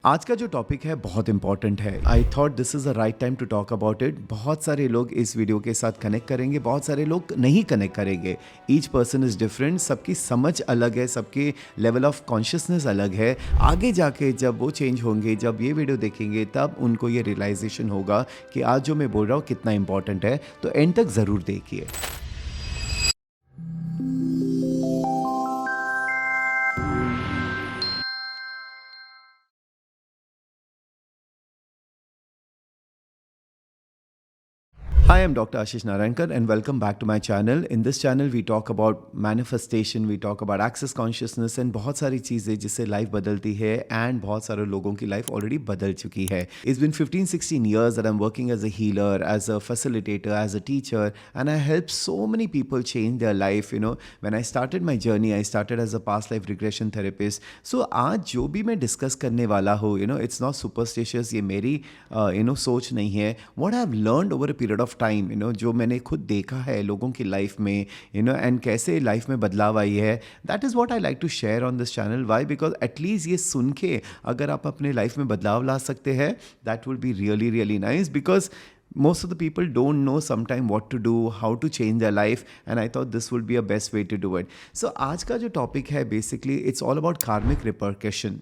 आज का जो टॉपिक है बहुत इंपॉर्टेंट है। I thought this is the right time to talk about it. बहुत सारे लोग इस वीडियो के साथ कनेक्ट करेंगे, बहुत सारे लोग नहीं कनेक्ट करेंगे। ईच पर्सन इज़ डिफरेंट, सबकी समझ अलग है, सबके लेवल ऑफ कॉन्शियसनेस अलग है। आगे जाके जब वो चेंज होंगे, जब ये वीडियो देखेंगे, तब उनको ये रियलाइजेशन होगा कि आज जो मैं बोल रहा हूँ कितना इंपॉर्टेंट है। तो एंड तक ज़रूर देखिए। Hi, I'm Dr. Ashish Narayankar and welcome back to my channel. In this channel, we talk about manifestation, we talk about access consciousness and बहुत सारी चीज़ें जिससे लाइफ बदलती है and बहुत सारे लोगों की लाइफ ऑलरेडी बदल चुकी है. It's been 15-16 years that I'm working as a healer, as a facilitator, as a teacher and I help so many people change their life. When I started my journey, I started as a past life regression therapist. So आज जो भी मैं discuss करने वाला हूँ, it's not superstitious, ये मेरी सोच नहीं है. What I've learned over a period of time जो मैंने खुद देखा है लोगों की लाइफ में एंड कैसे लाइफ में बदलाव आई है, that is what I like to share on this channel. Why? Because at least ये सुन के अगर आप अपने लाइफ में बदलाव ला सकते हैं, that will be really really nice. Because most of the people don't know sometime what to do, how to change their life, and I thought this would be a best way to do it. So आज का जो topic है basically it's all about karmic repercussion.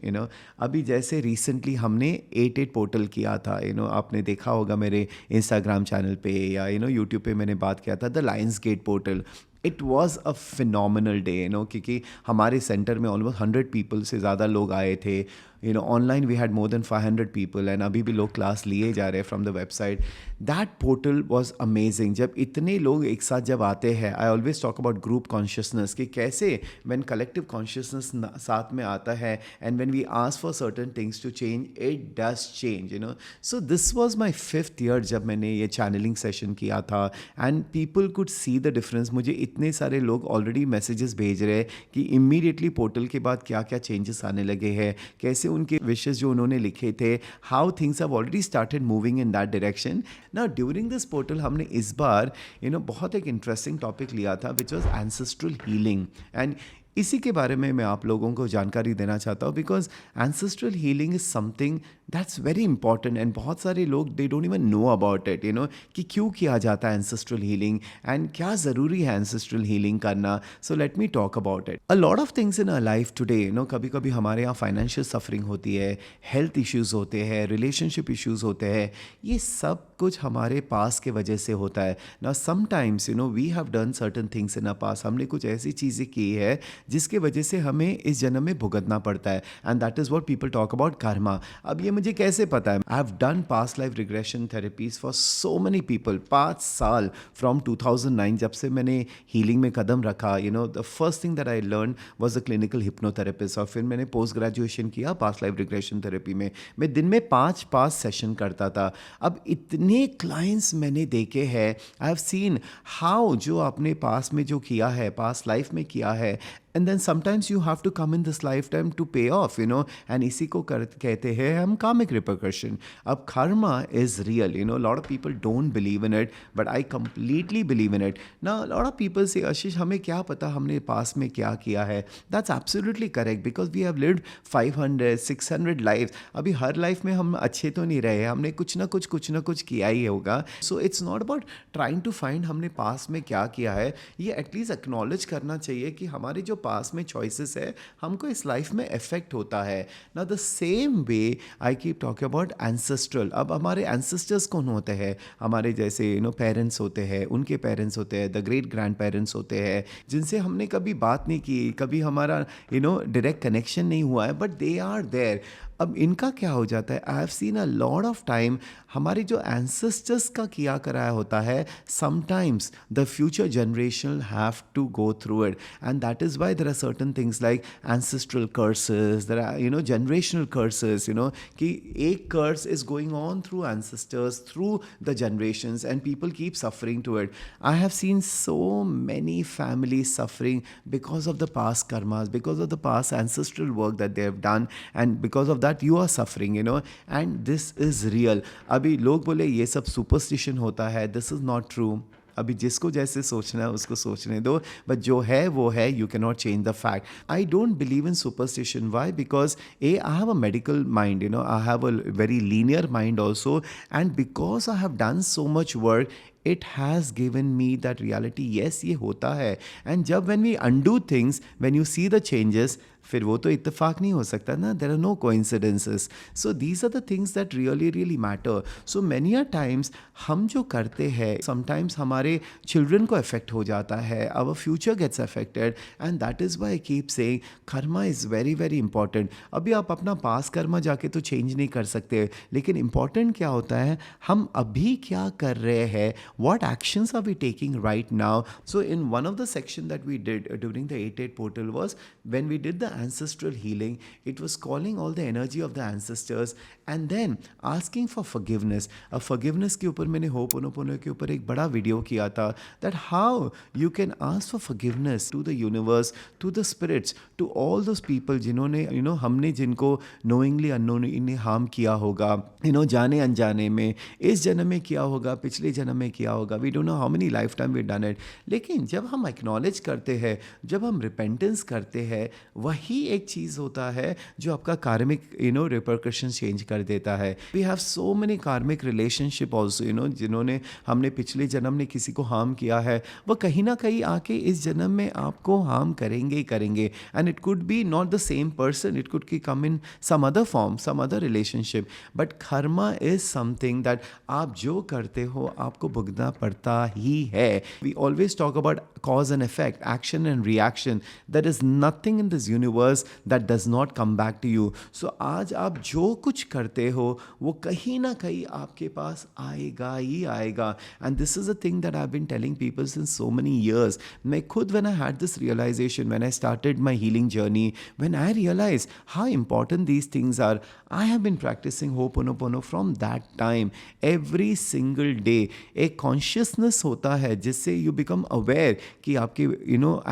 अभी जैसे recently हमने 88 portal किया था, आपने देखा होगा मेरे इंस्टाग्राम चैनल पे या यूट्यूब पे मैंने बात किया था the lions gate portal. It was a phenomenal day क्योंकि हमारे सेंटर में ऑलमोस्ट 100 पीपल से ज़्यादा लोग आए थे. Online we had more than 500 people and अभी भी लोग क्लास लिए जा रहे हैं from the website. That portal was amazing. जब इतने लोग एक साथ जब आते हैं, I always talk about group consciousness कि कैसे व्हेन कलेक्टिव कॉन्शियसनेस साथ में आता है and when we ask for certain things to change, it does change. So this was my 5th year जब मैंने ये चैनलिंग सेशन किया था and people could see the difference. मुझे इतने सारे लोग ऑलरेडी मैसेजेस भेज रहे हैं कि इमीडिएटली पोर्टल के बाद क्या क्या चेंजेस आने लगे हैं, कैसे उनके विशेस जो उन्होंने लिखे थे, how things have already started moving in that direction. Now during this portal हमने इस बार बहुत एक इंटरेस्टिंग टॉपिक लिया था which was ancestral healing. And इसी के बारे में मैं आप लोगों को जानकारी देना चाहता हूँ because ancestral healing is something that's very important and बहुत सारे लोग they don't even know about it कि क्यों किया जाता है एंसेस्ट्रल हीलिंग एंड क्या ज़रूरी है एंसेस्ट्रल हीलिंग करना. So let me talk about it. A lot of things in a life today. कभी कभी हमारे यहाँ फाइनेंशियल सफरिंग होती है, हेल्थ इश्यूज़ होते हैं, रिलेशनशिप इश्यूज़ होते हैं. ये सब कुछ हमारे पास के वजह से होता है. Now sometimes we have done certain things in a past. हमने कुछ ऐसी चीज़ें की है जिसके वजह से हमें इस जन्म में भुगतना पड़ता है and that is what people talk about Karma. अब ये मुझे कैसे पता है? I have done past life regression therapies for so many people. 5 साल फ्रॉम 2009 जब से मैंने हीलिंग में कदम रखा. The first thing that I learn was a clinical hypnotherapist और फिर मैंने पोस्ट ग्रेजुएशन किया पास्ट लाइफ रिग्रेशन थेरेपी में. मैं दिन में 5 सेशन करता था. अब इतने क्लाइंट्स मैंने देखे हैं. आई हैव सीन हाउ जो आपने पास में जो किया है, पास्ट लाइफ में किया है, and then sometimes you have to come in this lifetime to pay off, and इसी को कहते हैं हम karmic repercussion. अब karma is real, lot of people don't believe in it, but I completely believe in it. Now a lot of people say, Ashish, हमें क्या पता हमने पास में क्या किया है. That's absolutely correct because we have lived 500-600 lives. अभी हर life में हम अच्छे तो नहीं रहे, हमने कुछ ना कुछ किया ही होगा. So it's not about trying to find हमने पास में क्या किया है. ये एटलीस्ट एक्नॉलेज करना चाहिए कि हमारे जो पास में चॉइसेस है हमको इस लाइफ में इफेक्ट होता है. ना the same way I keep talking about ancestral. अब हमारे एंसेस्टर्स कौन होते हैं? हमारे जैसे पेरेंट्स होते हैं, उनके पेरेंट्स होते हैं, द ग्रेट ग्रैंड पेरेंट्स होते हैं जिनसे हमने कभी बात नहीं की, कभी हमारा डायरेक्ट कनेक्शन नहीं हुआ है, बट दे आर देयर. अब इनका क्या हो जाता है? I have seen a lot of time हमारे जो एंसेस्टर्स का किया कराया होता है, sometimes the future generation have to go through it and that is why there are certain things like ancestral curses, there are generational curses, कि एक curse is going on through ancestors through the generations and people keep suffering to it. I have seen so many families suffering because of the past karmas, because of the past ancestral work that they have done and because of that you are suffering, and this is real. अभी लोग बोले ये सब superstition होता है, this is not true. अभी जिसको जैसे सोचना है उसको सोचने दो, बट जो है वो है, you can not change the fact. I don't believe in superstition. Why? Because I have a medical mind, I have a very linear mind also, and because I have done so much work, it has given me that reality. Yes, ये होता है. And जब when we undo things, when you see the changes, फिर वो तो इत्तेफाक नहीं हो सकता ना. There are no coincidences. So these are the things that really really matter. So many are times हम जो करते हैं, समटाइम्स हमारे चिल्ड्रन को अफेक्ट हो जाता है, our future gets affected, and that is why I keep saying karma is very very important. अभी आप अपना पास कर्मा जाके तो चेंज नहीं कर सकते, लेकिन इंपॉर्टेंट क्या होता है, हम अभी क्या कर रहे हैं, what actions are we taking right now. So in one of the section that we did during the 8-8 portal was when we did the ancestral healing, it was calling all the energy of the ancestors and then asking for forgiveness. Forgiveness के ऊपर मैंने ho'oponopono के ऊपर एक बड़ा video किया था, that how you can ask for forgiveness to the universe, to the spirits, to all those people जिन्होंने हमने जिनको knowingly unknowingly harm किया होगा, जाने अनजाने में, इस जन्म में किया होगा, पिछले जन्म में किया होगा. We don't know how many life time we done it. लेकिन जब हम एक्नॉलेज करते हैं, जब हम रिपेंटेंस करते हैं, वही एक चीज़ होता है जो आपका कार्मिक रिपरकशन चेंज कर देता है. वी हैव सो मेनी कार्मिक रिलेशनशिप ऑल्सो, जिन्होंने हमने पिछले जन्म में किसी को हार्म किया है, वो कहीं ना कहीं आके इस जन्म में आपको हार्म करेंगे ही करेंगे. And it could be not the same person, it could come in some other form, some other relationship. But karma is something that आप जो करते हो आपको भुगतना पड़ता ही है. We always talk about cause and effect, action and reaction. There is nothing in this universe that does not come back to you. So आज आप जो कुछ करते हो वो कहीं ना कहीं आपके पास आएगा ही आएगा. And this is a thing that I've been telling people since so many years. मैं खुद when I had this realization, when I started my healing journey, when I realized how important these things are, I have been practicing Ho'oponopono from that time. Every single day एक consciousness होता है जिससे you become aware कि आपके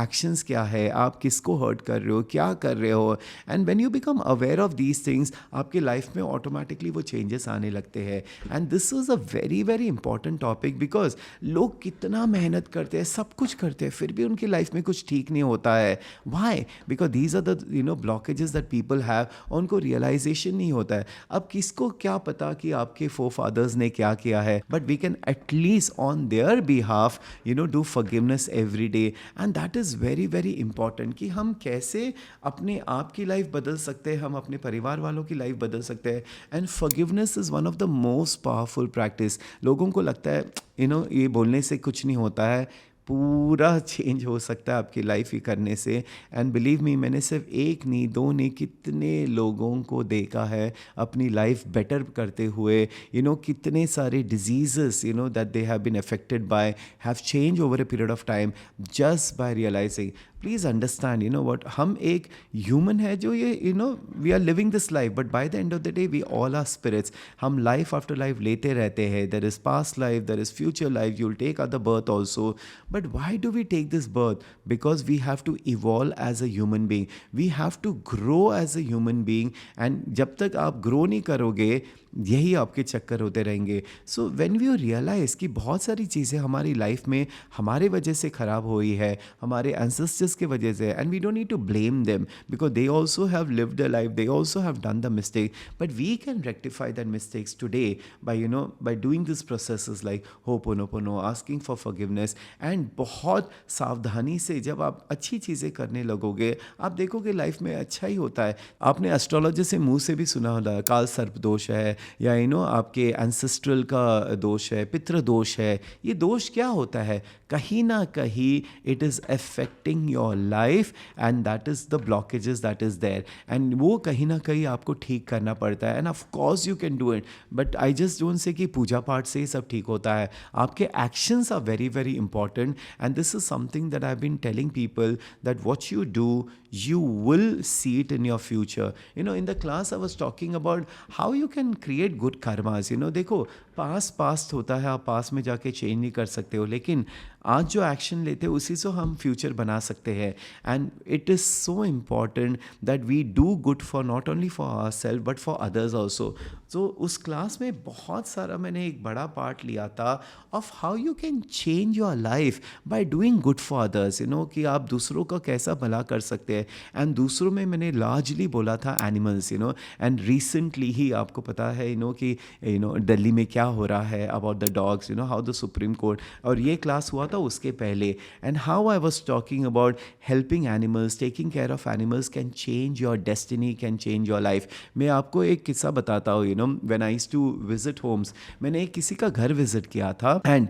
actions क्या है, आप किसको हर्ट कर रहे हो, क्या कर रहे हो. And when you become aware of these things, आपके लाइफ में ऑटोमेटिकली वो चेंजेस आने लगते हैं. And this is a very very important topic, because लोग कितना मेहनत करते हैं, सब कुछ करते हैं, फिर भी उनकी लाइफ में कुछ ठीक नहीं होता है. Why? Because these are the blockages that people have. उनको रियलाइजेशन नहीं होता है. अब किसको क्या पता कि आपके फोर फादर्स ने क्या किया है, but we can at least on their behalf do forgiveness every day. And that is very very important कि हम कैसे अपने आप की लाइफ बदल सकते हैं, हम अपने परिवार वालों की लाइफ बदल सकते हैं. And forgiveness is one of the most powerful practice. लोगों को लगता है ये बोलने से कुछ नहीं होता है, पूरा चेंज हो सकता है आपकी लाइफ ही करने से. एंड बिलीव मी, मैंने सिर्फ एक नहीं, दो नहीं, कितने लोगों को देखा है अपनी लाइफ बेटर करते हुए. कितने सारे diseases that they have been affected by have change over a period of time just by realising. Please understand what, हम एक ह्यूमन है जो ये we are living this life, but by the end of the day we all are spirits. हम life after life लेते रहते हैं. There is past life, there is future life, you will take other birth also. But why do we take this birth? Because we have to evolve as a human being. We have to grow as a human being. And जब तक आप grow नहीं करोगे, यही आपके चक्कर होते रहेंगे. सो व्हेन वी रियलाइज़ कि बहुत सारी चीज़ें हमारी लाइफ में हमारे वजह से ख़राब हुई है, हमारे एंसेस्टर्स के वजह से, and we don't need to blame them because they also have lived a life, they also have done the mistake. But we can rectify that mistakes today by doing this processes like ho'oponopono, asking for forgiveness. And बहुत सावधानी से जब आप अच्छी चीज़ें करने लगोगे, आप देखोगे लाइफ में अच्छा ही होता है. आपने एस्ट्रोलॉजर से मुंह से भी सुना होगा काल सर्प दोष है, या आपके एंसेस्ट्रल का दोष है, पितृ दोष है. ये दोष क्या होता है? कहीं ना कहीं it is affecting your life and that is the blockages that is there. And वो कहीं ना कहीं आपको ठीक करना पड़ता है. And of course you can do it, but I just don't say कि पूजा पाठ से ही सब ठीक होता है. आपके actions are very very important. And this is something that I have been telling people that what you do, you will see it in your future. In the class I was talking about how you can create good karmas. देखो, past होता है, आप past में जाके change नहीं कर सकते हो, लेकिन आज जो एक्शन लेते हैं उसी से हम फ्यूचर बना सकते हैं। And it is so important that we do good for not only for our self but for others also. तो उस क्लास में बहुत सारा मैंने एक बड़ा पार्ट लिया था of how you can change your life by doing good for others, कि आप दूसरों का कैसा भला कर सकते हैं। एंड दूसरों में मैंने लार्जली बोला था एनिमल्स, एंड रिसेंटली ही आपको पता है कि दिल्ली में क्या हो रहा है about the dogs, how the supreme court, और ये क्लास हुआ था उसके पहले, and how I was talking about helping animals, taking care of animals can change your destiny, can change your life. मैं आपको एक किस्सा बताता हूँ, when I used to visit homes, मैंने एक किसी का घर विजिट किया था, and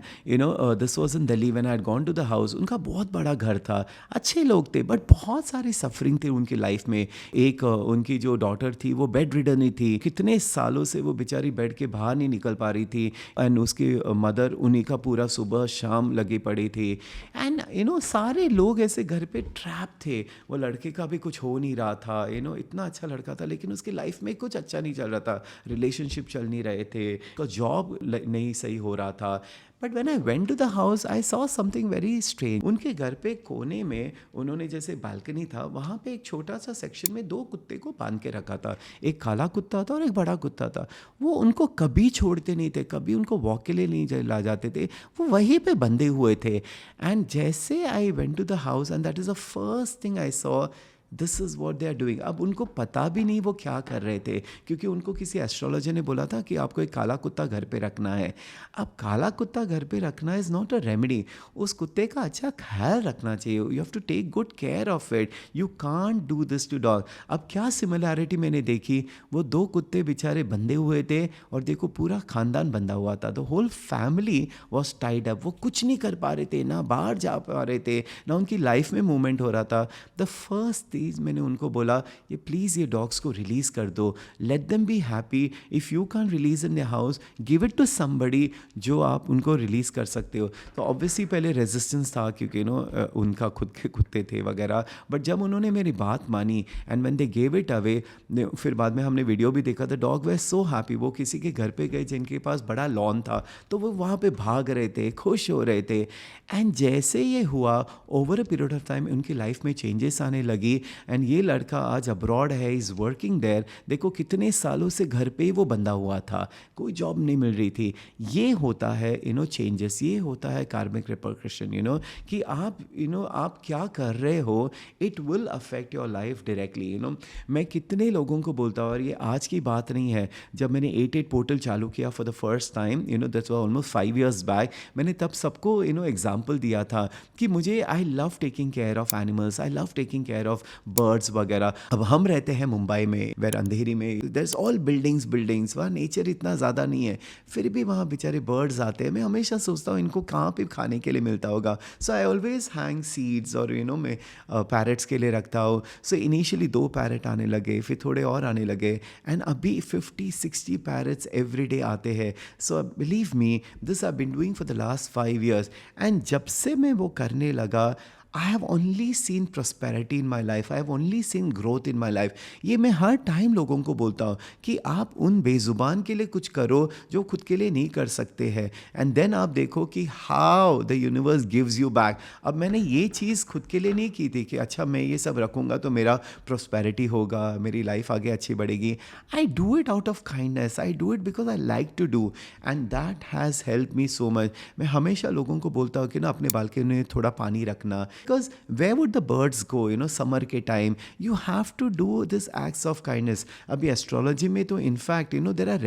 this was in Delhi. When I had gone to the house, उनका बहुत बड़ा घर था, अच्छे लोग थे, बट बहुत सारी सफरिंग थी उनकी लाइफ में। एक उनकी जो डॉटर थी वो बेड रिडन ही थी, कितने सालों से वो बेचारी बेड के बाहर नहीं निकल पा रही थी, एंड उसकी मदर उन्हीं का पूरा सुबह शाम लगी पड़ी थी। एंड सारे लोग ऐसे घर पे ट्रैप थे। वो लड़के का भी कुछ हो नहीं रहा था, इतना अच्छा लड़का था, लेकिन उसकी लाइफ में कुछ अच्छा नहीं चल रहा था, रिलेशनशिप चल नहीं रहे थे, तो जॉब नहीं सही हो रहा था। But when I went to the house I saw something very strange. उनके घर पे कोने में उन्होंने जैसे बालकनी था, वहाँ पे एक छोटा सा सेक्शन में दो कुत्ते को बांध के रखा था। एक काला कुत्ता था और एक बड़ा कुत्ता था। वो उनको कभी छोड़ते नहीं थे, कभी उनको वॉक के लिए नहीं ला जाते थे, वो वहीं पे बंधे हुए थे। एंड जैसे I went to the house and that is the first thing I saw, this is what they are doing. अब उनको पता भी नहीं वो क्या कर रहे थे, क्योंकि उनको किसी एस्ट्रोलॉजर ने बोला था कि आपको एक काला कुत्ता घर पे रखना है। अब काला कुत्ता घर पे रखना इज़ नॉट अ रेमेडी, उस कुत्ते का अच्छा ख्याल रखना चाहिए, you have to take good care of it, you can't do this to dog. अब क्या सिमिलैरिटी मैंने देखी, वो दो कुत्ते बेचारे बंधे हुए थे, और देखो पूरा खानदान बंधा हुआ था, the whole family was tied up. वो कुछ नहीं कर पा रहे थे, ना बाहर जा पा रहे थे, ना उनकी लाइफ में मूवमेंट हो रहा था। द फर्स्ट मैंने उनको बोला, ये प्लीज़ ये डॉग्स को रिलीज़ कर दो, let them be happy. If you can release in the house, give it to somebody जो आप उनको रिलीज़ कर सकते हो। तो ऑब्वियसली पहले रेजिस्टेंस था, क्योंकि उनका खुद के कुत्ते थे वगैरह, बट जब उन्होंने मेरी बात मानी and when they gave it away, फिर बाद में हमने वीडियो भी देखा, the dog way so happy. वो किसी के घर पे गए जिनके पास बड़ा लॉन था, तो वो वहाँ पे भाग रहे थे, खुश हो रहे थे। एंड जैसे ये हुआ, over a period of time उनकी लाइफ में चेंजेस आने लगी, एंड ये लड़का आज अब्रॉड है, इज़ वर्किंग देयर। देखो कितने सालों से घर पे ही वो बंधा हुआ था, कोई जॉब नहीं मिल रही थी। ये होता है चेंजेस, ये होता है कार्मिक रिपरकशन, कि आप क्या कर रहे हो, it will affect your life directly. मैं कितने लोगों को बोलता हूँ, और ये आज की बात नहीं है, जब मैंने 88 पोर्टल चालू किया for the first time, that's was almost 5 years back, मैंने तब सबको एग्जाम्पल दिया था कि मुझे I love taking care of animals, I love taking care of birds वगैरह। अब हम रहते हैं मुंबई में, वेर अंधेरी में, देयर इज ऑल बिल्डिंग्स, वहाँ नेचर इतना ज़्यादा नहीं है, फिर भी वहाँ बेचारे बर्ड्स आते हैं। मैं हमेशा सोचता हूँ इनको कहाँ पे खाने के लिए मिलता होगा, सो आई ऑलवेज हैंग सीड्स, और मैं पैरट्स के लिए रखता हूँ। सो इनिशियली 2 पैरट आने लगे, फिर थोड़े और आने लगे, एंड अभी 50-60 पैरट्स एवरी डे आते हैं। So believe me, this I been doing for the last 5 years, and जब से मैं वो करने लगा, I have only seen prosperity in my life. I have only seen growth in my life. ये मैं हर टाइम लोगों को बोलता हूँ कि आप उन बेजुबान के लिए कुछ करो जो खुद के लिए नहीं कर सकते हैं, एंड देन आप देखो कि how the universe gives you back. अब मैंने ये चीज़ खुद के लिए नहीं की थी कि अच्छा मैं ये सब रखूँगा तो मेरा प्रॉस्पेरिटी होगा, मेरी लाइफ आगे अच्छी बढ़ेगी। I do it out of kindness, I do it because I like to do, and that has help me so much. मैं हमेशा लोगों को बोलता हूँ कि ना अपने बालकनी में थोड़ा पानी रखना, because where would the birds go, summer के time, you have to do this acts of kindness। अभी एस्ट्रोलॉजी में तो इनफैक्ट there are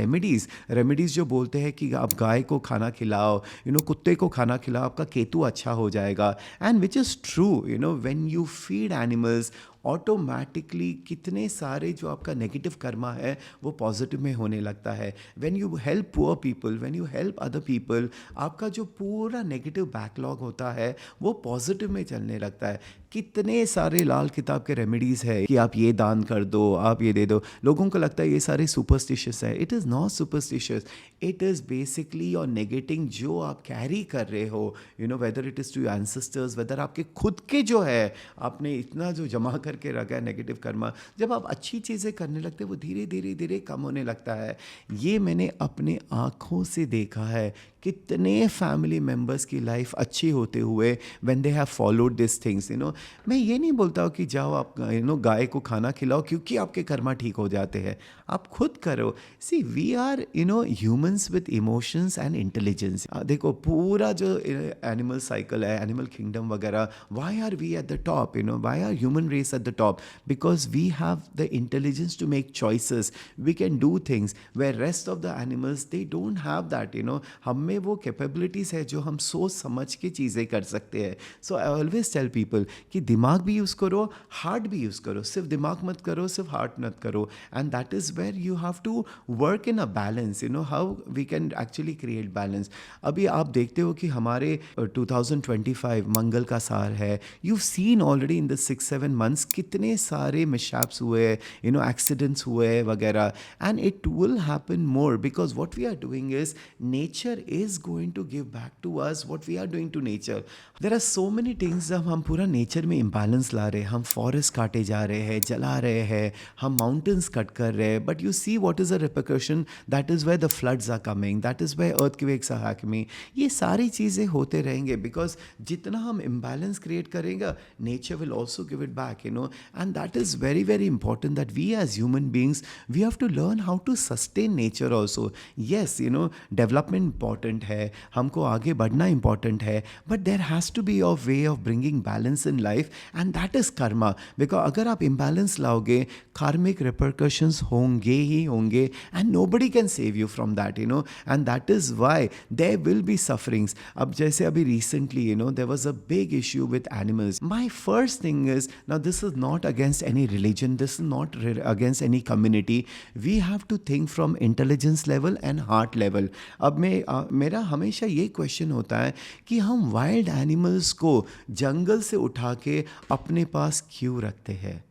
remedies जो बोलते हैं कि आप गाय को खाना खिलाओ, कुत्ते को खाना खिलाओ, आपका केतु अच्छा हो जाएगा, and which is true. When you feed animals, automatically कितने सारे जो आपका नेगेटिव कर्मा है वो पॉजिटिव में होने लगता है। When you help poor people, when you help other people, आपका जो पूरा नेगेटिव बैकलॉग होता है वो पॉजिटिव में चलने लगता है। कितने सारे लाल किताब के रेमेडीज़ है कि आप ये दान कर दो, आप ये दे दो। लोगों को लगता है ये सारे सुपरस्टिशियस है। It is not superstitious, it is basically your negating जो आप कैरी कर रहे हो, whether it is to your ancestors, whether आपके खुद के जो है आपने इतना जो जमा करके रखा है नेगेटिव कर्मा, जब आप अच्छी चीज़ें करने लगते हैं वो धीरे धीरे धीरे कम होने लगता है। ये मैंने अपने आँखों से देखा है, कितने फैमिली मेम्बर्स की लाइफ अच्छी होते हुए when they have followed this things. मैं ये नहीं बोलता हूँ कि जाओ आप गाय को खाना खिलाओ क्योंकि आपके कर्मा ठीक हो जाते हैं, आप खुद करो। See we are humans with emotions and intelligence. देखो पूरा जो एनिमल साइकिल है, एनिमल किंगडम वगैरह, why are we at the top, why are human race at the top? Because we have the intelligence to make choices, we can do things where rest of the animals they don't have that. हम में वो capabilities है जो हम सोच समझ के चीज़ें कर सकते हैं। सो आई ऑलवेज टेल पीपल कि दिमाग भी यूज़ करो, हार्ट भी यूज़ करो, सिर्फ दिमाग मत करो, सिर्फ हार्ट मत करो। And that is where you have to work in a balance, how we can actually create balance. अभी आप देखते हो कि हमारे 2025 मंगल का साल है। You seen already in the 6-7 months कितने सारे मिसहैप्स हुए, एक्सीडेंट्स हुए वगैरह, and it will happen more because what we are doing is nature is going to give back to us what we are doing to nature. There are so many things जब हम पूरा nature में imbalance ला रहे हैं, हम forest काटे जा रहे हैं, जला रहे हैं, हम माउंटेन्स कट कर रहे हैं, but you see what is the repercussion, that is where the floods are coming, that is where earthquakes are happening. ये सारी चीज़ें होते रहेंगे बिकॉज जितना हम इम्बैलेंस क्रिएट करेंगे nature will also give it back, and that is very very important that we as human beings we have to learn how to sustain nature also. Yes, development important है, हमको आगे बढ़ना important है, but there has to be a way of bringing balance in life, and that is karma. Because अगर आप imbalance लाओगे karmic repercussions होंगे ही होंगे, and nobody can save you from that, and that is why there will be sufferings. अब जैसे अभी recently there was a big issue with animals. My first thing is, now this is not against any religion, this is not against any community, we have to think from intelligence level and heart level. अब मेरा हमेशा ये question होता है कि हम wild animals को जंगल से उठा के अपने पास क्यों रखते हैं?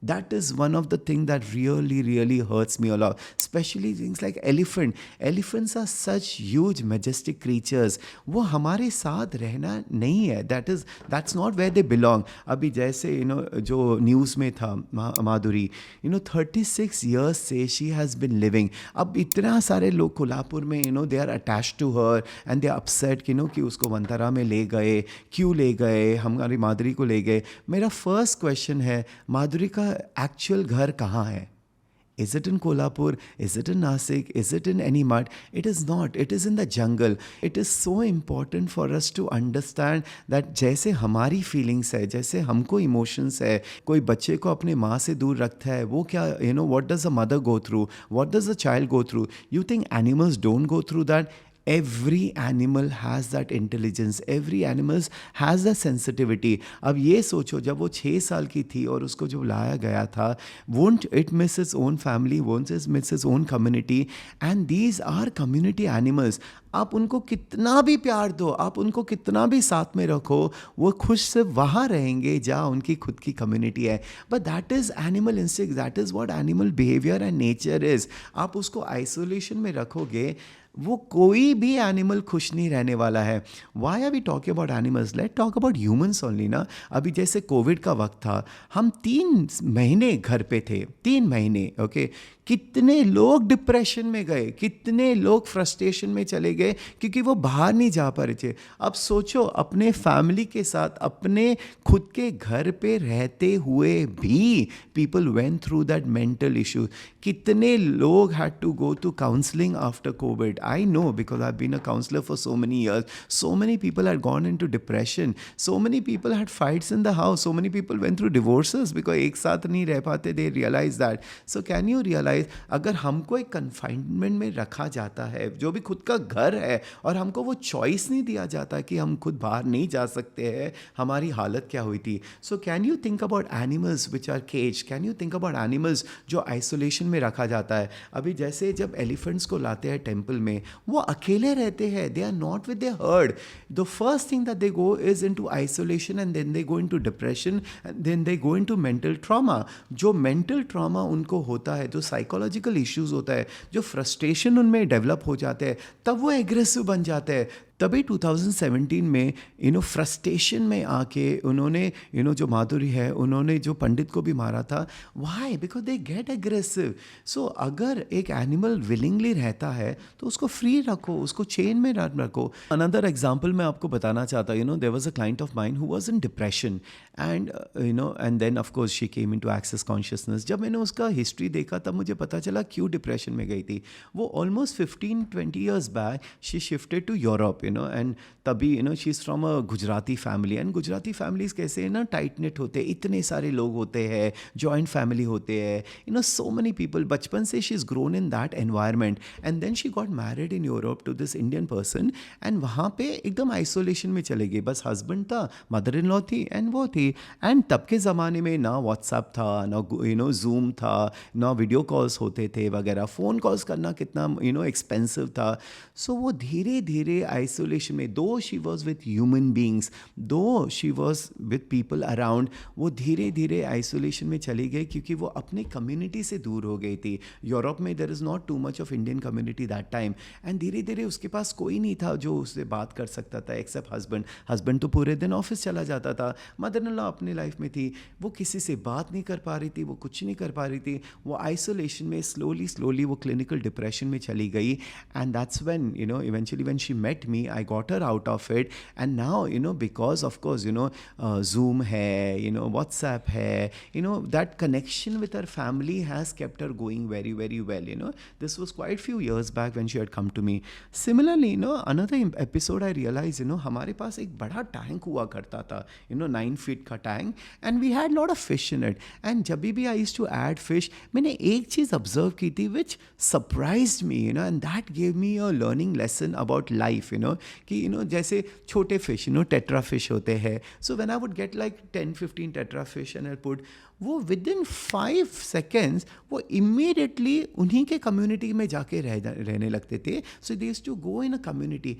That is one of the things that really hurts me a lot, especially things like elephant. Elephants are such huge majestic creatures. वो हमारे साथ रहना नहीं है, that's not where they belong. अभी जैसे जो न्यूज़ में था माधुरी, 36 years से she has been living. अब इतना सारे लोग कोल्हापुर में they are attached to her and they are upset कि उसको वंतारा में ले गए, क्यों ले गए, हमारी माधुरी को ले गए। मेरा फर्स्ट क्वेश्चन है, माधुरी का एक्चुअल घर कहाँ है? Is it in Kolhapur? Is it in Nasik? Is it in any mud? It is not. It is in the jungle. It is so important for us to understand that जैसे हमारी feelings है, जैसे हमको emotions है, कोई बच्चे को अपने माँ से दूर रखता है, वो क्या what does a mother go through? What does a child go through? You think animals don't go through that? Every animal has that intelligence, every animal has that sensitivity. अब ये सोचो जब वो 6 साल की थी और उसको जब लाया गया था, won't it miss its own family, won't it miss its own community? And these are community animals. आप उनको कितना भी प्यार दो, आप उनको कितना भी साथ में रखो, वो खुश सिर्फ वहाँ रहेंगे जहाँ उनकी खुद की कम्युनिटी है। But that is animal instinct, that is what animal behaviour and nature is. आप उसको आइसोलेशन में रखोगे, वो कोई भी एनिमल खुश नहीं रहने वाला है। Why are we talking about animals? Let talk about humans only ना। अभी जैसे कोविड का वक्त था, हम 3 महीने घर पे थे, 3 महीने, ओके। कितने लोग डिप्रेशन में गए, कितने लोग फ्रस्ट्रेशन में चले गए क्योंकि वो बाहर नहीं जा पा रहे थे। अब सोचो अपने फैमिली के साथ अपने खुद के घर पे रहते हुए भी people went through that mental issue. कितने लोग had to go to counselling after COVID. I know because I have been a counsellor for so many years. So many people had gone into depression, so many people had fights in the house, so many people went through divorces because एक साथ नहीं रह पाते, they realise that. So can you realise realise अगर हमको एक confinement में रखा जाता है, जो भी खुद का घर है, और हमको वो चॉइस नहीं दिया जाता कि हम खुद बाहर नहीं जा सकते हैं, हमारी हालत क्या हुई थी. So can you think about animals which are cage, can you think about animals जो आइसोलेशन में रखा जाता है. अभी जैसे जब एलिफेंट्स को लाते हैं टेम्पल में, वो अकेले रहते हैं, they are not with their herd. The first thing that they go is into isolation and then they go into depression and then they go into mental trauma. जो मेंटल ट्रॉमा उनको होता है, जो साइकोलॉजिकल इश्यूज होता है, जो frustration उनमें develop हो जाते हैं, तब वो एग्रेसिव बन जाते हैं. तभी 2017 में फ्रस्ट्रेशन में आके उन्होंने जो माधुरी है, उन्होंने जो पंडित को भी मारा था. Why? Because they get aggressive. So अगर एक एनिमल विलिंगली रहता है तो उसको फ्री रखो, उसको चेन में रखो. अनदर एग्जाम्पल मैं आपको बताना चाहता हूँ. There was a client of mine who was in depression and and then of course she came into access consciousness. जब मैंने उसका हिस्ट्री देखा तब मुझे पता चला क्यों डिप्रेशन में गई थी. वो almost 15-20 years back she shifted to Europe, and तभी she is from a Gujarati family. And Gujarati families कैसे टाइट नेट होते हैं, इतने सारे लोग होते हैं, जॉइंट फैमिली होते हैं, सो मेनी पीपल. बचपन से she is grown in that environment and then she got married in Europe to this Indian person. And वहाँ पे एकदम आइसोलेशन में चले गए. बस हस्बैंड था, मदर इन लॉ थी एंड वो थी. एंड तब के ज़माने में ना व्हाट्सएप था, ना जूम था, ना वीडियो कॉल्स होते थे वगैरह. फ़ोन कॉल्स करना कितना एक्सपेंसिव था. सो वो धीरे धीरे आइसोलेशन में, though she was with human beings, though she was with people around, वो धीरे धीरे आइसोलेशन में चली गई क्योंकि वो अपनी कम्युनिटी से दूर हो गई थी. यूरोप में there is not too much of Indian community that time. And धीरे धीरे उसके पास कोई नहीं था जो उससे बात कर सकता था एक्सेप्ट हस्बैंड. हस्बैंड तो पूरे दिन ऑफिस चला जाता था, मदर इन लॉ अपनी लाइफ में थी, वो किसी से बात नहीं कर पा रही थी, वो कुछ नहीं कर पा रही थी. वो आइसोलेशन में स्लोली स्लोली वो क्लिनिकल डिप्रेशन में चली गई. And that's when eventually when she met me, I got her out of it. And now because of course Zoom hai, WhatsApp hai, that connection with her family has kept her going very very well. This was quite few years back when she had come to me. Similarly, another episode I realized, हमारे पास एक बड़ा tank हुआ करता था, 9 feet का tank, and we had lot of fish in it. And जब भी I used to add fish, मैंने एक चीज़ observe की थी which surprised me, and that gave me a learning lesson about life. कि जैसे छोटे फिश, टेट्रा फिश होते हैं. So when I would get like 10-15 tetra fish and I put, वो विद इन 5 seconds वो इमीडिएटली उन्हीं के कम्युनिटी में जाके रहने लगते थे. So they used to go in a community.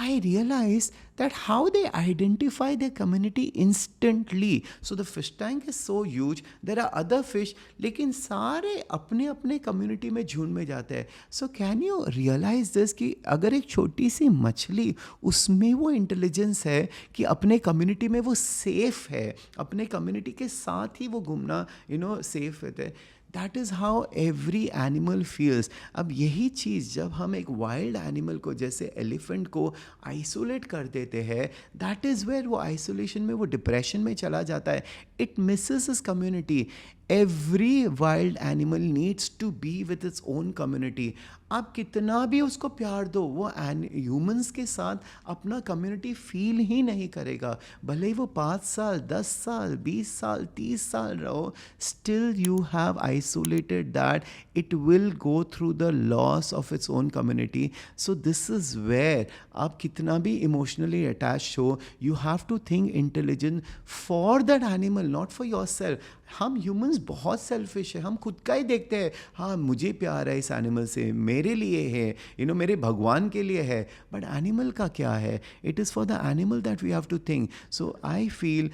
I realized that how they identify their community instantly. So the fish tank is so huge. There are other fish, लेकिन सारे अपने अपने community में झुंड में जाते हैं. So can you realize this कि अगर एक छोटी सी मछली, उसमें वो इंटेलिजेंस है कि अपने कम्युनिटी में वो सेफ है, अपने कम्युनिटी के साथ ही वो घूमना सेफ होते हैं. That is how every animal feels. अब यही चीज़ जब हम एक वाइल्ड एनिमल को, जैसे एलिफेंट को आइसोलेट कर देते हैं, दैट इज़ वेयर वो आइसोलेशन में, वो डिप्रेशन में चला जाता है. It misses his community. Every wild animal needs to be with its own community. आप कितना भी उसको प्यार दो, वो ह्यूमंस के साथ अपना कम्युनिटी फील ही नहीं करेगा. भले ही वो 5 साल, 10 साल, 20 साल, 30 साल रहो, still you have isolated that. It will go through the loss of its own community. So this is where आप कितना भी इमोशनली अटैच हो, you have to think intelligent for that animal, not for yourself. हम humans बहुत selfish है, हम खुद का ही देखते हैं. हाँ, मुझे प्यार है इस एनिमल से, मेरे लिए है, मेरे भगवान के लिए है. बट एनिमल का क्या है? It is for the animal that we have to think. So I feel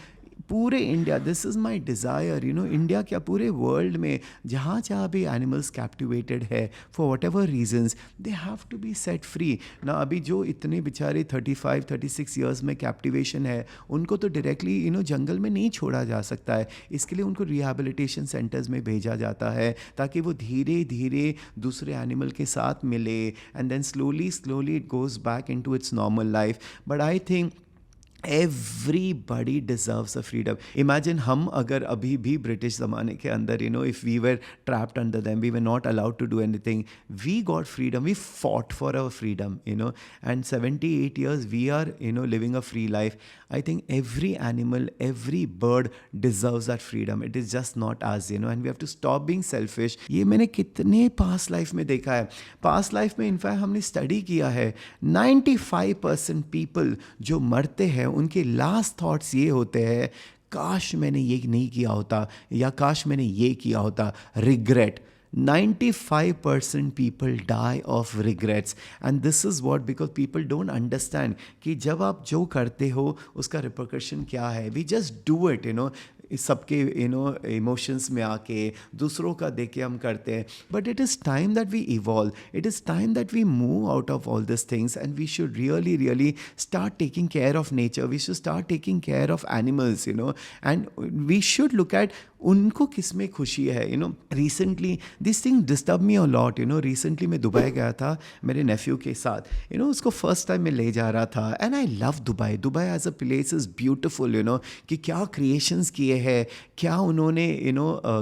पूरे India, this is my desire, India क्या पूरे वर्ल्ड में जहाँ जहाँ भी एनिमल्स कैप्टिवेटेड है for whatever reasons, they have to be set free ना. अभी जो इतने बेचारे 35-36 ईयर्स में कैप्टिवेशन है, उनको तो डायरेक्टली जंगल में नहीं छोड़ा जा सकता है. इसके लिए उनको रिहैबिलिटेशन सेंटर्स में भेजा जाता है ताकि वो धीरे धीरे दूसरे एनिमल के साथ मिले, and then slowly slowly it goes back into its normal life. But I think Everybody deserves a freedom. Imagine हम अगर अभी भी ब्रिटिश ज़माने के अंदर, if we were trapped under them, we were not allowed to do anything. We got freedom. We fought for our freedom, and 78 years we are, living a free life. I think every animal, every bird deserves that freedom. It is just not us, and we have to stop being selfish. ये मैंने कितने past life में देखा है. Past life में in fact हमने study किया है, 95% पीपल जो मरते हैं उनके लास्ट थॉट्स ये होते हैं, काश मैंने ये नहीं किया होता, या काश मैंने ये किया होता. Regret. 95% people die of regrets, and this is what, because people don't understand कि जब आप जो करते हो उसका रिपरकशन क्या है. We just do it, सबके इमोशंस में आके दूसरों का देख के हम करते हैं. But it is time that we evolve. It is time that we move out of all this things, and we should really start taking care of nature. We should start taking care of animals, and we should look at उनको किस में खुशी है. Recently this thing disturb me a lot. Recently मैं Dubai गया था मेरे नेफ्यू के साथ. उसको फर्स्ट टाइम मैं ले जा रहा था, and I love Dubai. Dubai as a place is beautiful. कि क्या क्रिएशंस किए है, क्या उन्होंने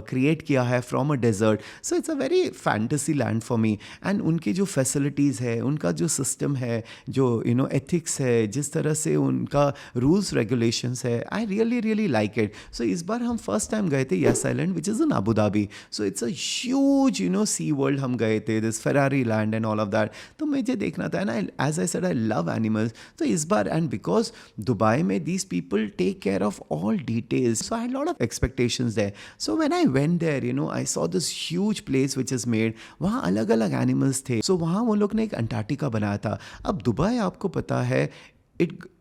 क्रिएट किया है from a desert. So it's a very fantasy land for me. And उनके जो फैसिलिटीज़ है, उनका जो सिस्टम है, जो एथिक्स है, जिस तरह से उनका रूल्स रेगुलेशंस है, I really like it. So इस बार हम फर्स्ट टाइम गए थे Yas Island, which is in Abu Dhabi. So it's a huge sea world. हम गए थे this Ferrari land and all of that. तो मुझे देखना था, and as I said I love animals. तो इस बार, एंड बिकॉज दुबई में these people take care of all details, so I had a lot of expectations there. So when I went there, I saw this huge place which is made. वहाँ अलग अलग animals थे. So वहाँ वो लोग ने एक अंटार्कटिका बनाया था. अब दुबई आपको पता है,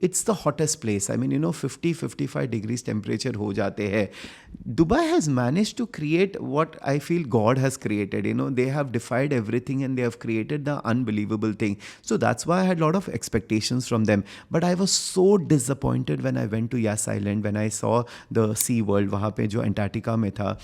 it's the hottest place. I mean, 50-55 degrees temperature हो जाते हैं. Dubai has managed to create what I feel God has created. They have defied everything and they have created the unbelievable thing. So that's why I had a lot of expectations from them. But I was so disappointed when I went to Yas Island, when I saw the Sea World, वहाँ पे जो Antarctica में था.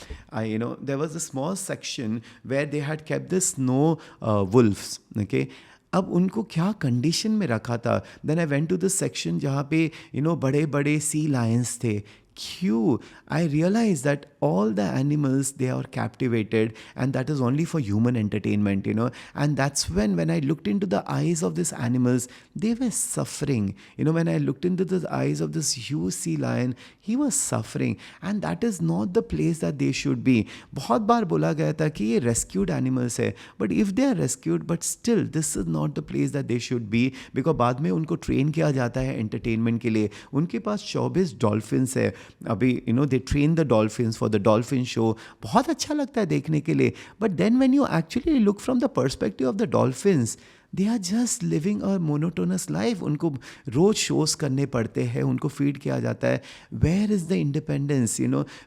There was a small section where they had kept the snow wolves. Okay. अब उनको क्या condition में रखा था. Then I went to this section जहाँ पे बड़े बड़े सी लायंस थे. क्यों? I realized that all the animals, they are captivated, and that is only for human entertainment, and that's when I looked into the eyes of these animals, they were suffering. When I looked into the eyes of this huge sea lion, he was suffering, and that is not the place that they should be. बहुत बार बोला गया था कि ये rescued animals है, but if they are rescued, but still this is not the place that they should be, because बाद में उनको train किया जाता है entertainment के लिए. उनके पास 24 dolphins है अभी. they train the dolphins for the dolphin show. बहुत अच्छा लगता है देखने के लिए. But then when you actually look from the perspective of the dolphins, they are just living a monotonous life. उनको रोज शोज करने पड़ते हैं, उनको फीड किया जाता है. Where is the independence?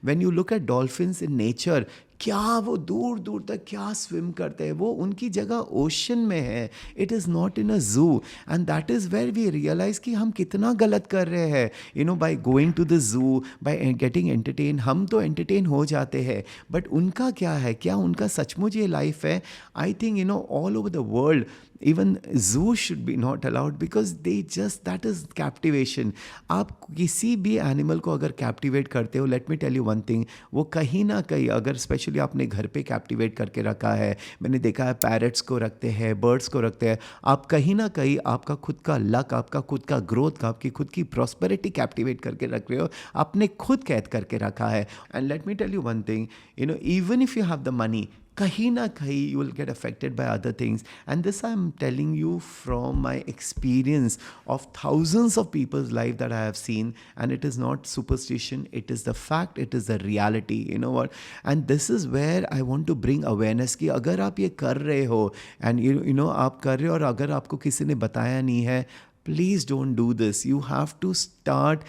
When you look at dolphins in nature, क्या वो दूर दूर तक क्या स्विम करते हैं. वो उनकी जगह ओशन में है. It is not in a zoo. And that is where we realize कि हम कितना गलत कर रहे हैं. By going to the zoo, by getting entertain. हम तो एंटरटेन हो जाते हैं, बट उनका क्या है? क्या उनका सचमुच ये लाइफ है? I think all over the world even zoo should be not allowed, because they just, that is captivation. आप किसी भी एनिमल को अगर कैप्टिवेट करते हो, let me tell you one thing, वो कहीं ना कहीं, अगर स्पेशली आपने घर पे कैप्टिवेट करके रखा है, मैंने देखा है पैरट्स को रखते हैं, बर्ड्स को रखते हैं, आप कहीं ना कहीं आपका खुद का लक, आपका खुद का ग्रोथ, आपकी खुद की प्रॉस्पेरिटी कैप्टिवेट करके रख रहे हो, आपने खुद कैद करके रखा है. And let me tell you one thing, even if you have the money, kahin na kahin you will get affected by other things. And this I'm telling you from my experience of thousands of people's life that I have seen, and it is not superstition, it is the fact, it is the reality. You know what? And this is where I want to bring awareness कि अगर आप ये कर रहे हो, and you know आप कर रहे हो और अगर आपको किसी ने बताया नहीं है, please don't do this. You have to start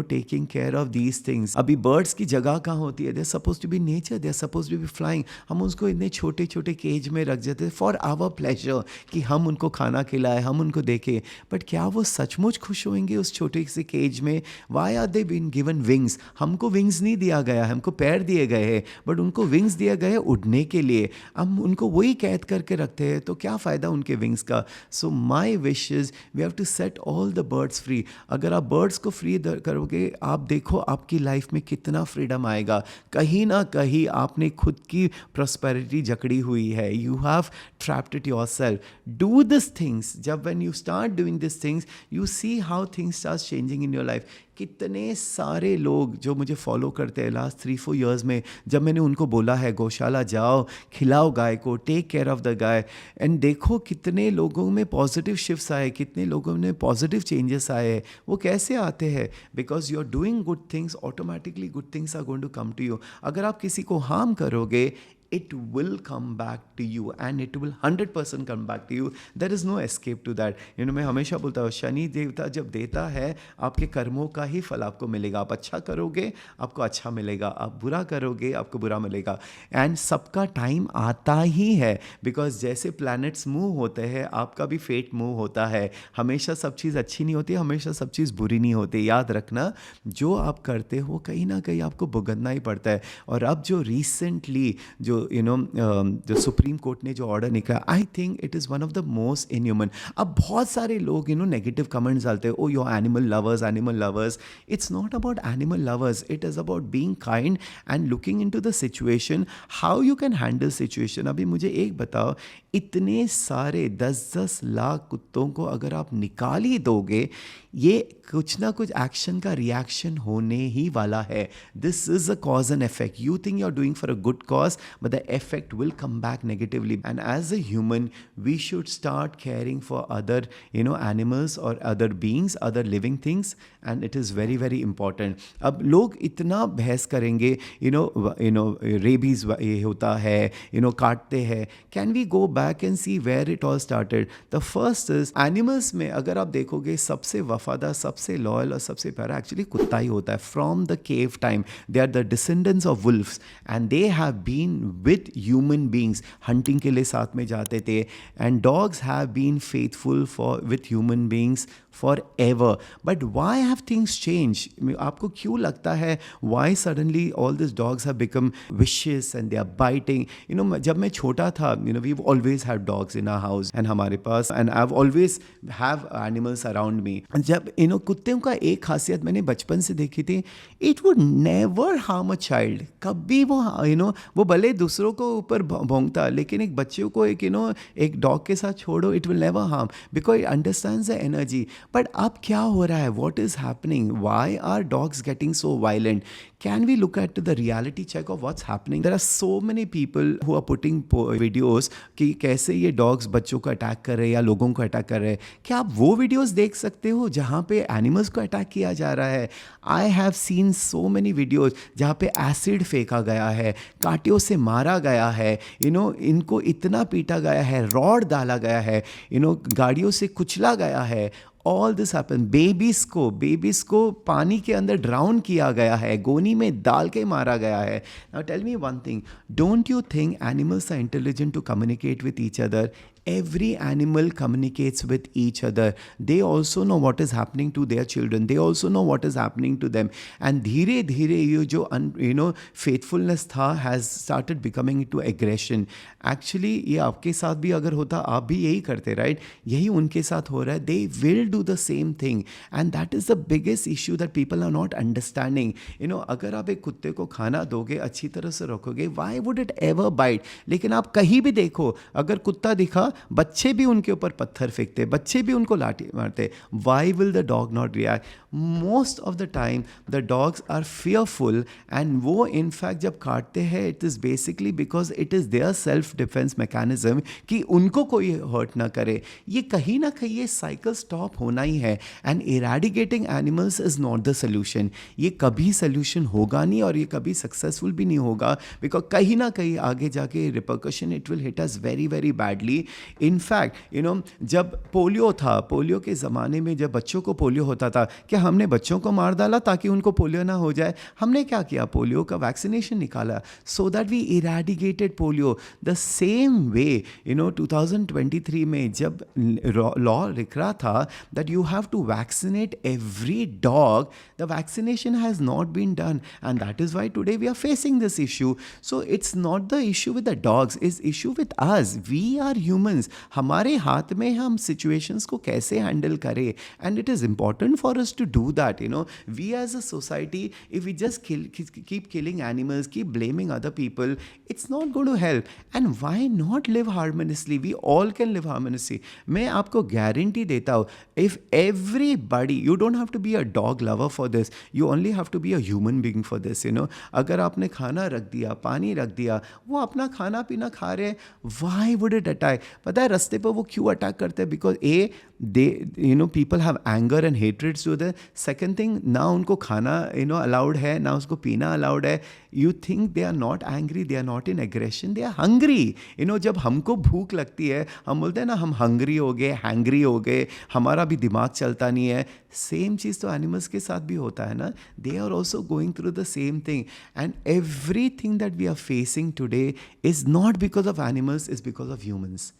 taking care of these things. अभी बर्ड्स की जगह कहाँ होती है? They are suppose to be nature, they are suppose to be flying. हम उसको इतने छोटे छोटे केज में रख देते फॉर आवर प्लेजर, कि हम उनको खाना खिलाए, हम उनको देखें. बट क्या वो सचमुच खुश होंगे उस छोटे से केज में? Why are they been given wings? हमको विंग्स नहीं दिया गया, हमको पैर दिए गए हैं, बट उनको विंग्स दिया गया उड़ने के लिए. हम उनको वही कैद करके रखते हैं, तो क्या फ़ायदा उनके विंग्स का? So my wish is we have to set all the birds free. अगर आप बर्ड्स को फ्री करोगे, आप देखो आपकी लाइफ में कितना फ्रीडम आएगा। कहीं ना कहीं आपने खुद की प्रॉस्पेरिटी जकड़ी हुई है, you have trapped it yourself. Do this things, जब when you start doing this things you see how things start changing in your life. कितने सारे लोग जो मुझे फॉलो करते हैं लास्ट 3-4 ईयर्स में, जब मैंने उनको बोला है गौशाला जाओ, खिलाओ गाय को, टेक केयर ऑफ द गाय, एंड देखो कितने लोगों में पॉजिटिव शिफ्ट्स आए, कितने लोगों में पॉजिटिव चेंजेस आए। वो कैसे आते हैं? Because you are doing good things, automatically good things are going to come to you. अगर आप किसी को हार्म करोगे, it will come back to you and it will 100% come back to you. There is no escape to that. मैं हमेशा बोलता हूँ, शनि देवता जब देता है, आपके कर्मों का ही फल आपको मिलेगा। आप अच्छा करोगे आपको अच्छा मिलेगा, आप बुरा करोगे आपको बुरा मिलेगा। एंड सबका टाइम आता ही है, बिकॉज जैसे प्लैनेट्स मूव होते हैं आपका भी फेट मूव होता है। हमेशा सब चीज़ अच्छी नहीं होती, हमेशा सब चीज़ बुरी नहीं होती। याद रखना, जो आप करते हो कहीं ना कहीं आपको भुगतना ही पड़ता है। और अब जो रिसेंटली जो जो सुप्रीम कोर्ट ने जो ऑर्डर निकाला, I think it is one of the most inhuman. अब बहुत सारे लोग नेगेटिव कमेंट्स डालते हैं, oh your animal lovers, animal lovers. It's not about animal lovers, it is about being kind and looking into the situation, how you can handle situation. अभी मुझे एक बताओ, इतने सारे 10-10 लाख कुत्तों को अगर आप निकाल ही दोगे, ये कुछ ना कुछ एक्शन का रिएक्शन होने ही वाला है। This is a cause and effect. You think you are doing for a good cause, but the effect will come back negatively. And as a human, we should start caring for other animals or other beings, other living things, and it is very very important. अब लोग इतना बहस करेंगे, rabies ये होता है, काटते हैं। Can we go back and see where it all started? The first is, animals में अगर आप देखोगे सबसे वफादार, सबसे लॉयल और सबसे प्यारा एक्चुअली कुत्ता ही होता है। From the cave time they are the descendants of wolfs and they have been with human beings, hunting के लिए साथ में जाते थे, and dogs have been faithful with human beings forever. But why have things changed? आपको क्यों लगता है why suddenly all these dogs have become vicious and they are biting? जब मैं छोटा था, we've always had dogs in our house and हमारे पास, and I've always have animals around me. जब कुत्तों का एक खासियत मैंने बचपन से देखी थी, it would never harm a child. कभी वो भले दूसरों को ऊपर भौंकता, लेकिन एक बच्चे को एक डॉग के साथ छोड़ो, it will never harm because it understands the energy. But अब क्या हो रहा है? What is happening? Why are dogs getting so violent? Can we look at the reality check of what's happening? There are so many people who are putting videos कि कैसे ये dogs बच्चों को अटैक कर रहे हैं या लोगों को अटैक कर रहे हैं। क्या आप वो videos देख सकते हो जहाँ पे एनिमल्स को अटैक किया जा रहा है? I have seen so many videos जहाँ पे एसिड फेंका गया है, कांटियों से मारा गया है, इनको इतना पीटा गया है, रॉड डाला गया है, गाड़ियों से कुचला गया है। All this happen. बेबीज़ को पानी के अंदर ड्राउन किया गया है, गोनी में डाल के मारा गया है। Now tell me one thing, don't you think animals are intelligent to communicate with each other? Every animal communicates with each other. They also know what is happening to their children. They also know what is happening to them. And धीरे धीरे ये जो faithfulness था has started becoming into aggression. Actually ये आपके साथ भी अगर होता, आप भी यही करते, right? यही उनके साथ हो रहा है. They will do the same thing. And that is the biggest issue that people are not understanding. अगर आप एक कुत्ते को खाना दोगे, अच्छी तरह से रखोगे, why would it ever bite? लेकिन आप कहीं भी देखो, अगर कुत्ता दिखा, बच्चे भी उनके ऊपर पत्थर फेंकते, बच्चे भी उनको लाठी मारते। Why will the dog not react? Most of the time the dogs are fearful and वो इनफैक्ट जब काटते हैं it is basically because it is their self defence mechanism कि उनको कोई हर्ट ना करे। ये कहीं ना कहीं ये साइकिल स्टॉप होना ही है। And eradicating animals is not the solution. ये कभी सोल्यूशन होगा नहीं और ये कभी सक्सेसफुल भी नहीं होगा, बिकॉज कहीं ना कहीं आगे जाके repercussion it will hit us very very badly. In fact जब पोलियो था, पोलियो के ज़माने में जब बच्चों को पोलियो होता था, क्या हमने बच्चों को मार डाला ताकि उनको पोलियो ना हो जाए। हमने क्या किया, पोलियो का वैक्सीनेशन निकाला so that we eradicated polio. The same way 2023 में जब लॉ लिख रहा था that you have to vaccinate every dog, the vaccination has not been done and that is why today we are facing this issue. So it's not the issue with the dogs, is issue with us. We are humans, हमारे हाथ में हम situations को कैसे handle करें, and it is important for us to do that. We as a society, if we just keep killing animals, keep blaming other people, it's not going to help. And why not live harmoniously? We all can live harmoniously. मैं आपको guarantee देता हूँ, if everybody, you don't have to be a dog lover for this, you only have to be a human being for this. अगर आपने खाना रख दिया, पानी रख दिया, वो अपना खाना पीना खा रहे हैं, why would it attack? पता है रास्ते पर वो क्यों अटैक करते हैं? Because people have anger and hatred to the second thing, ना उनको खाना allowed है, ना उसको पीना allowed है. You think they are not angry, they are not in aggression, they are hungry. जब हमको भूख लगती है हम बोलते हैं ना हम hungry हो गए, hangry हो गए, हमारा भी दिमाग चलता नहीं है. सेम चीज़ तो एनिमल्स के साथ भी होता है ना. They are also going through the same thing, and everything that we are facing today is not because of animals, it's because of humans.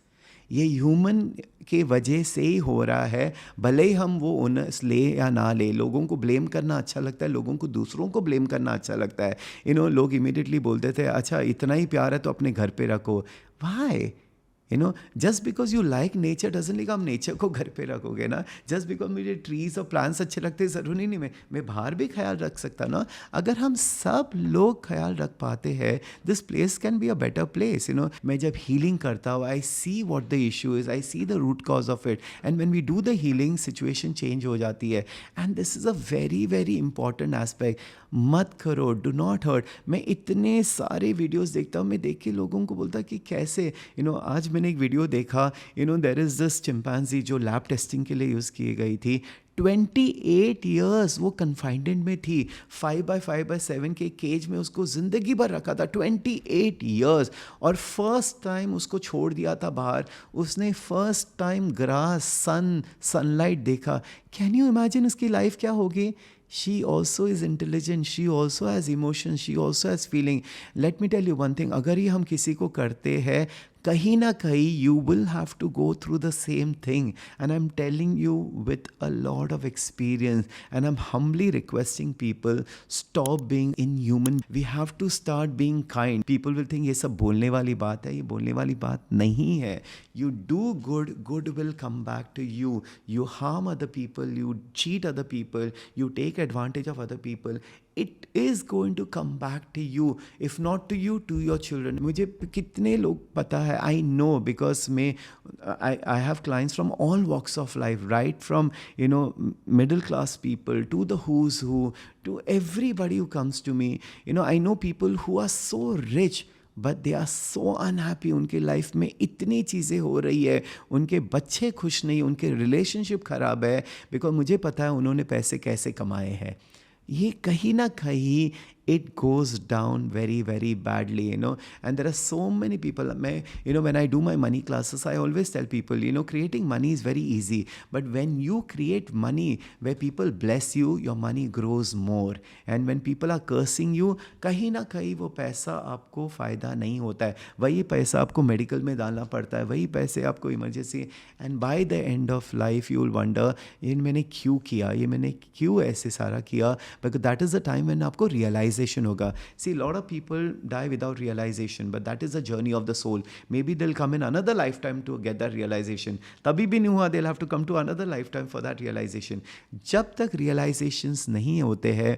ये ह्यूमन के वजह से ही हो रहा है. भले ही हम वो ओनर्स ले या ना ले, लोगों को ब्लेम करना अच्छा लगता है, लोगों को दूसरों को ब्लेम करना अच्छा लगता है. लोग इमीडिएटली बोलते थे अच्छा इतना ही प्यार है तो अपने घर पे रखो. Why? just because you like nature doesn't mean आप नेचर को घर पे रखोगे ना. just because मुझे ट्रीज और प्लांट्स अच्छे लगते हैं ज़रूरी नहीं मैं बाहर भी ख्याल रख सकता ना. अगर हम सब लोग ख्याल रख पाते हैं, this place can be a better place. मैं जब हीलिंग करता हूँ, I see what the issue is, I see the root cause of it, and when we do the healing situation change हो जाती है. And this is a very very important aspect. मत करो, do not hurt. मैं इतने सारे videos देखता हूँ, मैं देख के लोगों को बोलता कि कैसे आज मैंने एक वीडियो देखा, देयर इज़ दिस चिंपैंजी जो लैब टेस्टिंग के लिए यूज़ की गई थी. 28 ईयर्स वो कन्फाइनमेंट में थी, 5x5x7 के केज में उसको ज़िंदगी भर रखा था. 28 ईयर्स. और फर्स्ट टाइम उसको छोड़ दिया था बाहर, उसने फर्स्ट टाइम ग्रास, सनलाइट देखा. कैन यू इमेजिन उसकी लाइफ क्या होगी? She also is intelligent, she also has emotions, she also has feeling. Let me tell you one thing, अगर ये हम किसी को करते हैं, कहीं ना कहीं you will have to go through the same thing, and I'm telling you with a lot of experience, and I'm humbly requesting people, stop being inhuman. We have to start being kind. People will think ये सब बोलने वाली बात है, ये बोलने वाली बात नहीं है. You do good, good will come back to you. You harm other people, you cheat other people, you take advantage of other people, it is going to come back to you. If not to you, to your children. मुझे कितने लोग पता है, I know, because I have clients from all walks of life, right from middle class people to the who's who, to everybody who comes to me. I know people who are so rich, but they are so unhappy. उनके life में इतनी चीज़ें हो रही है, उनके बच्चे खुश नहीं, उनके रिलेशनशिप ख़राब है, बिकॉज मुझे पता है उन्होंने पैसे कैसे कमाए हैं. ये कहीं ना कहीं it goes down very very badly, and there are so many people. When I do my money classes, I always tell people, creating money is very easy, but when you create money where people bless you, your money grows more. And when people are cursing you, कहीं ना कहीं वो पैसा आपको फ़ायदा नहीं होता है. वही पैसा आपको मेडिकल में डालना पड़ता है, वही पैसे आपको emergency. And bye the end of life you will wonder, ये मैंने क्यों किया, ये मैंने क्यों ऐसे सारा किया. Because that is the time when आपको realization होगा. See, a lot of people die without realization, but that is the journey of the soul. Maybe they'll come in another lifetime to get that realization. तभी भी नहीं हुआ, they'll have to come to another lifetime for that realization. जब तक realizations नहीं होते हैं,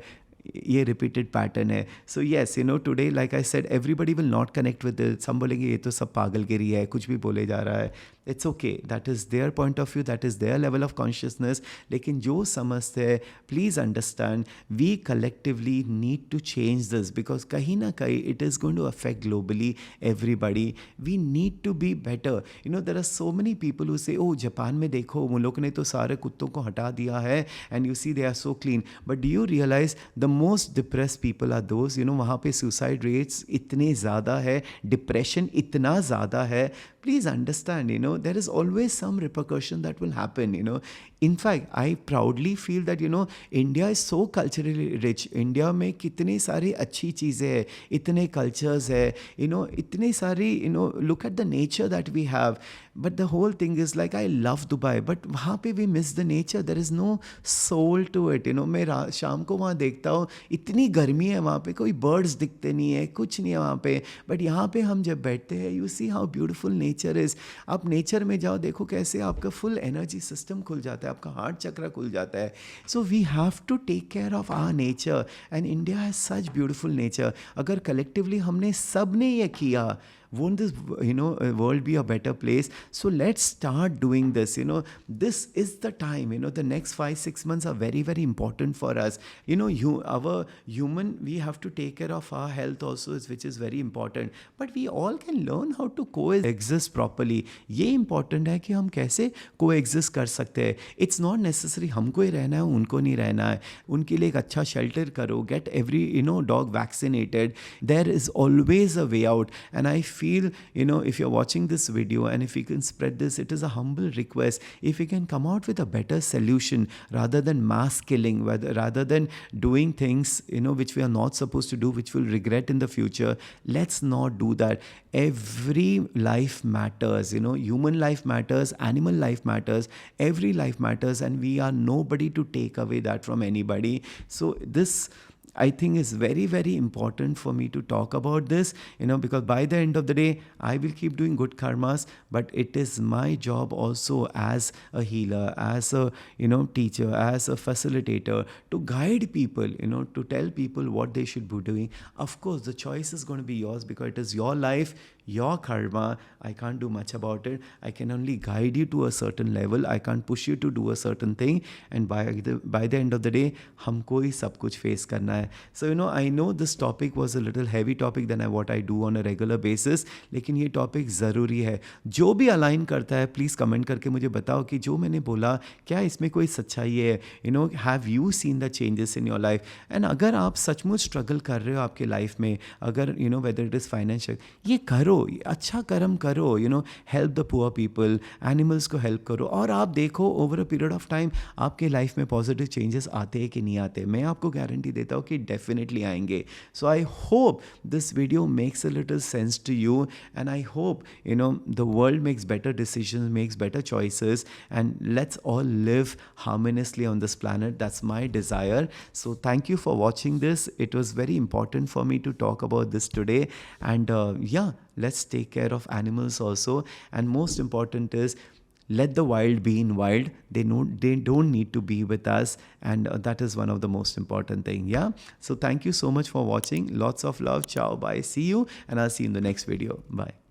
ये रिपीटेड पैटर्न है. So yes, today like I said, everybody will not connect with it. सब बोलेंगे ये तो सब पागलगिरी है, कुछ भी बोले जा रहा है. It's okay, that is their point of view, that is their level of consciousness. लेकिन जो समझते हैं, please understand, we collectively need to change this, because कहीं ना कहीं it is going to affect globally everybody. We need to be better. There are so many people who say, oh Japan में देखो उन लोग ने तो सारे कुत्तों को हटा दिया है, and you see they are so clean. But do you realize the most depressed people are those, वहाँ पे सुसाइड रेट्स इतने ज़्यादा है, डिप्रेशन इतना ज़्यादा है. please understand, there is always some repercussion that will happen. In fact, I proudly feel that, India is so culturally rich. India में कितने सारी अच्छी चीज़ें हैं, इतने cultures है, इतने सारी, look at the nature that we have. But the whole thing is like, I love Dubai, but वहाँ पे we miss the nature. There is no soul to it. मैं शाम को वहाँ देखता हूँ, इतनी गर्मी है वहाँ पे, कोई birds दिखते नहीं है, कुछ नहीं है वहाँ पे. बट यहाँ पे हम जब बैठते हैं, you see how beautiful nature is. आप नेचर में जाओ, देखो कैसे आपका फुल एनर्जी सिस्टम खुल जाता है, आपका हार्ट चक्र खुल जाता है. So we have to take care of our nature, and India has such beautiful nature. अगर कलेक्टिवली हमने सब ने ये किया, won't this world be a better place? So let's start doing this. This is the time. The next 5-6 months are very, very important for us. Our human, we have to take care of our health also, which is very important. But we all can learn how to coexist properly. ये important है कि हम कैसे coexist कर सकते हैं. It's not necessary हमको ही रहना है, उनको नहीं रहना है. उनके लिए एक अच्छा shelter करो, get every dog vaccinated. There is always a way out. And I feel, if you're watching this video and if you can spread this, it is a humble request. If we can come out with a better solution rather than mass killing, rather than doing things, which we are not supposed to do, which we'll regret in the future, let's not do that. Every life matters, human life matters, animal life matters, every life matters, and we are nobody to take away that from anybody. So this, I think, is very, very important for me to talk about this, because by the end of the day, I will keep doing good karmas, but it is my job also as a healer, as a, teacher, as a facilitator, to guide people, to tell people what they should be doing. Of course, the choice is going to be yours because it is your life, your karma. I can't do much about it. I can only guide you to a certain level. I can't push you to do a certain thing. And by the end of the day, हमको ही सब कुछ face करना है. So I know this topic was a little heavy topic than what I do on a regular basis. लेकिन ये topic ज़रूरी है. जो भी align करता है, please comment करके मुझे बताओ कि जो मैंने बोला, क्या इसमें कोई सच्चाई है? Have you seen the changes in your life? And अगर आप सचमुच struggle कर रहे हो आपके life में, अगर whether it is financial, ये करो, अच्छा कर्म करो, help the poor people, animals को help करो, और आप देखो over a period of time आपके life में positive changes आते हैं कि नहीं आते. मैं आपको guarantee देता हूँ कि definitely आएंगे. So I hope this video makes a little sense to you, and I hope the world makes better decisions, makes better choices, and let's all live harmoniously on this planet. That's my desire. So thank you for watching this. It was very important for me to talk about this today, and let's take care of animals also. And most important is, let the wild be in wild. They don't need to be with us, and that is one of the most important thing. So thank you so much for watching. Lots of love. Ciao, bye, see you, and I'll see you in the next video. Bye.